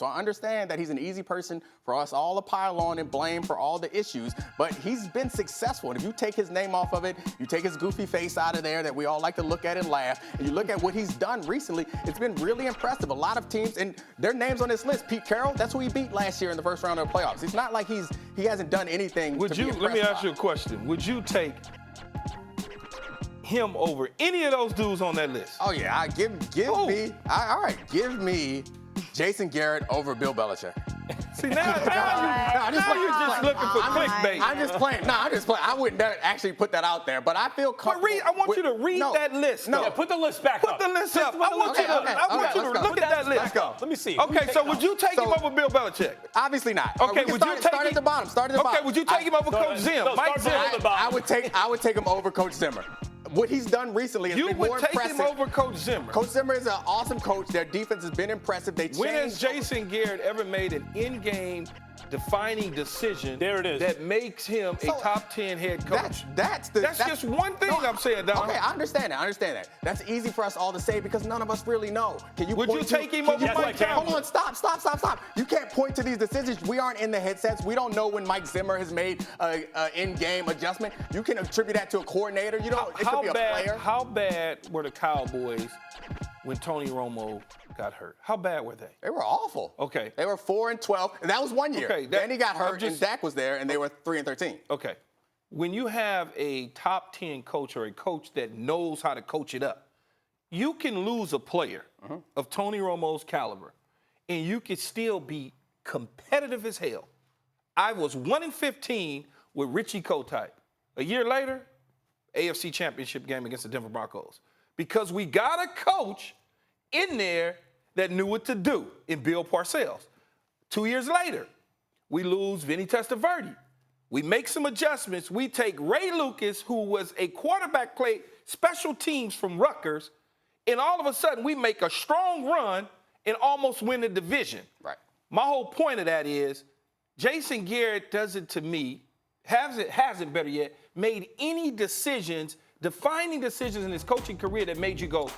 So I understand that he's an easy person for us all to pile on and blame for all the issues, but he's been successful. And if you take his name off of it, you take his goofy face out of there that we all like to look at and laugh, and you look at what he's done recently, it's been really impressive. A lot of teams, and their names on this list, Pete Carroll, that's who he beat last year in the first round of the playoffs. It's not like he hasn't done anything to be impressed Let me ask by. you a question. Would you take him over any of those dudes on that list? Oh, yeah. Give me Jason Garrett over Bill Belichick. See, now you're just looking for clickbait. I'm just playing. I wouldn't actually put that out there, but I feel comfortable. I want you to read that list. No, put the list back up. Put the list up. I want you to look at that list. Let's go. Let me see. Okay, so would you take him over Bill Belichick? Obviously not. Okay, would you start at the bottom? Start at the bottom. Okay, would you take him over Coach Zim? Mike Zim. I would take him over Coach Zimmer. What he's done recently has been more impressive. You would take him over Coach Zimmer. Coach Zimmer is an awesome coach. Their defense has been impressive. When has Jason Garrett ever made an in-game defining decision that makes him a top 10 head coach? That's just one thing I'm saying, Don. Okay, I understand that. That's easy for us all to say because none of us really know. Would you take him over Mike Zimmer? Hold on, stop. You can't point to these decisions. We aren't in the headsets. We don't know when Mike Zimmer has made an in-game adjustment. You can attribute that to a coordinator. You know, it could be a player. How bad were the Cowboys when Tony Romo got hurt? How bad were they? They were awful. Okay. They were 4-12, and that was one year. Okay. Then he got hurt, and Dak was there, and they were 3-13. Okay. When you have a top 10 coach or a coach that knows how to coach it up, you can lose a player of Tony Romo's caliber, and you can still be competitive as hell. I was 1-15 with Richie Kotite. A year later, AFC Championship game against the Denver Broncos. Because we got a coach in there that knew what to do in Bill Parcells. 2 years later, we lose Vinny Testaverde. We make some adjustments. We take Ray Lucas, who was a quarterback play special teams from Rutgers, and all of a sudden we make a strong run and almost win the division. Right. My whole point of that is Jason Garrett doesn't, to me, hasn't better yet, made any defining decisions in his coaching career that made you go,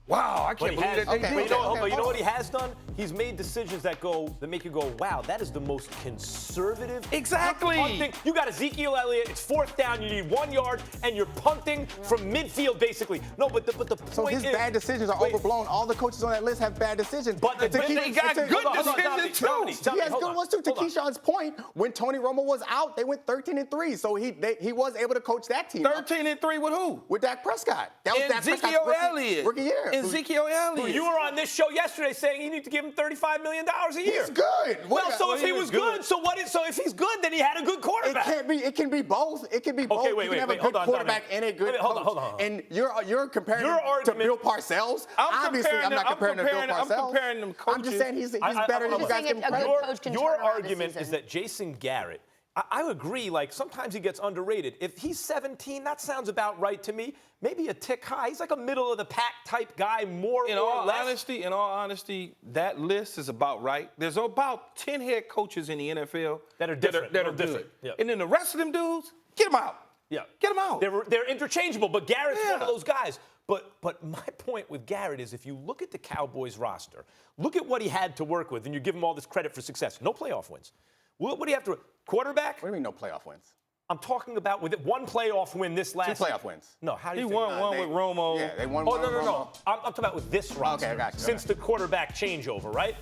wow, I can't believe that they did that. But you know what he has done? He's made decisions that make you go, wow, that is the most conservative. Exactly. Punting. You got Ezekiel Elliott. It's 4th down. You need 1 yard, and you're punting from midfield, basically. No, but the point is, so his bad decisions are overblown. All the coaches on that list have bad decisions. But they got good decisions too. He has good ones too. To Keyshawn's point, when Tony Romo was out, they went 13-3. So he was able to coach that team. 13-3 with who? With Dak Prescott. That was Dak Ezekiel Elliott. Rookie year. Ezekiel Elliott. You were on this show yesterday saying you need to give him $35 million a year. He's good. Well, so if he was good, so if he's good, then he had a good quarterback. It can be both. It can be both. Okay, you can have a good quarterback and a good coach. Hold on. And you're comparing him to Bill Parcells. Obviously, I'm not comparing him to Bill Parcells. I'm comparing them coaches. I'm just saying he's better than you guys give him credit. Your argument is that Jason Garrett, I agree, like sometimes he gets underrated. If he's 17, that sounds about right to me. Maybe a tick high. He's like a middle of the pack type guy, more or less. In all honesty, that list is about right. There's about 10 head coaches in the NFL that are different. Good. Yep. And then the rest of them dudes, get them out. Yeah. Get them out. They're interchangeable, but Garrett's one of those guys. But my point with Garrett is if you look at the Cowboys roster, look at what he had to work with, and you give him all this credit for success. No playoff wins. What do you have to – quarterback? What do you mean no playoff wins? I'm talking about with one playoff win this last 2 playoff wins. No, how do you think? He won one with Romo. Yeah, they won one with Romo. No. I'm talking about with this roster. Okay, I got you. Since the quarterback changeover, right?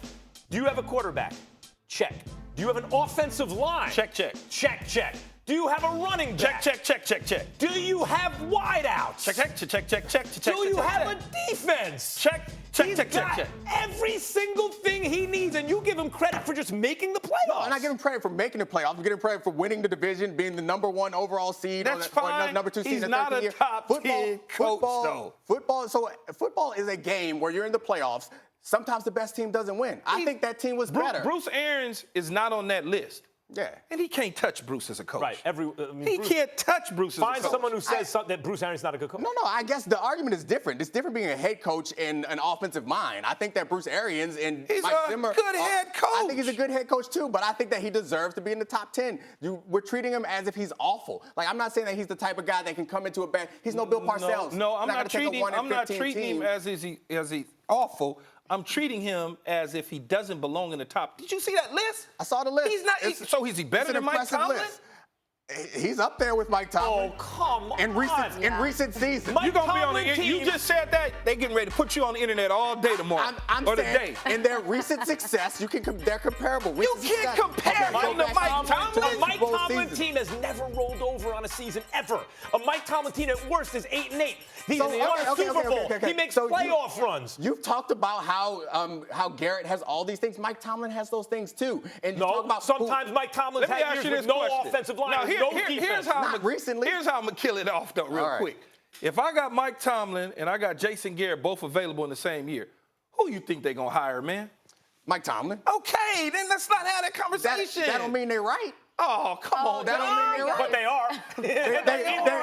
Do you have a quarterback? Check. Do you have an offensive line? Check. Check. Do you have a running back? Check. Do you have wideouts? Check. Do you have a defense? Check. Every single thing he needs, and you give him credit for just making the playoffs. No, I'm not giving him credit for making the playoffs. I'm giving him credit for winning the division, being the #1 overall seed. That's fine. Or number 2 seed. He's not a top 10 coach, though. Football is a game where you're in the playoffs. Sometimes the best team doesn't win. I think that team was better. Bruce Arians is not on that list. Yeah. And he can't touch Bruce as a coach. Right. He can't touch Bruce as a coach. Find someone who says something that Bruce Arians is not a good coach. No, I guess the argument is different. It's different being a head coach and an offensive mind. I think that Bruce Arians and Mike Zimmer. He's a good head coach. I think he's a good head coach too, but I think that he deserves to be in the top 10. We're treating him as if he's awful. Like, I'm not saying that he's the type of guy that can come into a bad. He's no Bill Parcells. No, I'm not treating him as he's awful. I'm treating him as if he doesn't belong in the top. Did you see that list? I saw the list. He's not. So is he better than Mike Tomlin? List. He's up there with Mike Tomlin. Oh, come on. In recent seasons. Mike You're going to be on Tomlin the You team. just said that. They getting ready to put you on the internet all day tomorrow. I'm or saying, today. in their recent success, they're comparable. You can't compare him to Mike Tomlin. A Mike Tomlin team has never rolled over on a season ever. A Mike Tomlin team at worst is 8-8. He's won a Super Bowl. He makes playoff runs. You've talked about how Garrett has all these things. Mike Tomlin has those things too. And you talk about sometimes Mike Tomlin's had years with no offensive line, no defense. Here's how I'm going to kill it off, though, real quick. If I got Mike Tomlin and I got Jason Garrett both available in the same year, who you think they're going to hire, man? Mike Tomlin. Okay, then let's not have that conversation. That don't mean they're right. Oh, come on. That don't mean they're right. But they are.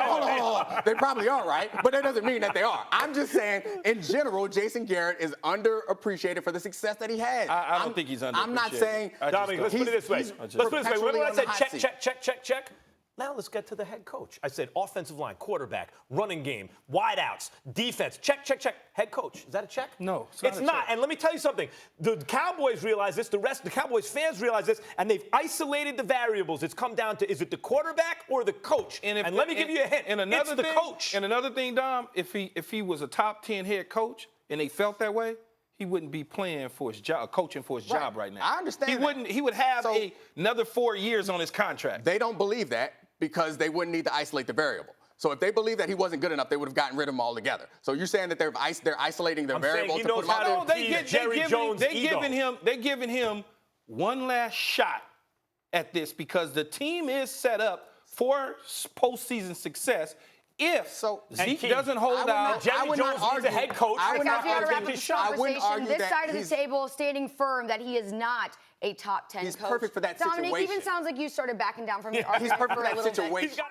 Hold on. They probably are right, but that doesn't mean that they are. I'm just saying, in general, Jason Garrett is underappreciated for the success that he had. I don't think he's underappreciated. I'm not saying. Dominique, let's put it this way. Let's put it this way. Remember when I said check? Now let's get to the head coach. I said offensive line, quarterback, running game, wideouts, defense, check. Head coach, is that a check? No, it's not. And let me tell you something. The Cowboys realize this. The Cowboys fans realize this, and they've isolated the variables. It's come down to, is it the quarterback or the coach? And let me give you a hint. It's the coach. And another thing, Dom, if he was a top 10 head coach and they felt that way, he wouldn't be playing for his job, coaching for his job right now. I understand. He would have another 4 years on his contract. They don't believe that because they wouldn't need to isolate the variable. So if they believe that he wasn't good enough, they would have gotten rid of him altogether. So you're saying that they're isolating their variable to put him out there? They're giving him one last shot at this because the team is set up for postseason success. If Zeke doesn't hold out, Jerry Jones needs a head coach. I would not argue this side of the table standing firm that he is not a top 10 he's coach. Perfect for that situation. Dominique, even sounds like you started backing down from your argument. He's perfect for that situation.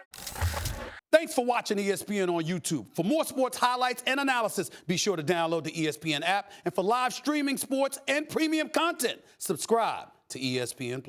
Thanks for watching ESPN on YouTube. For more sports highlights and analysis, be sure to download the ESPN app. And for live streaming sports and premium content, subscribe to ESPN+.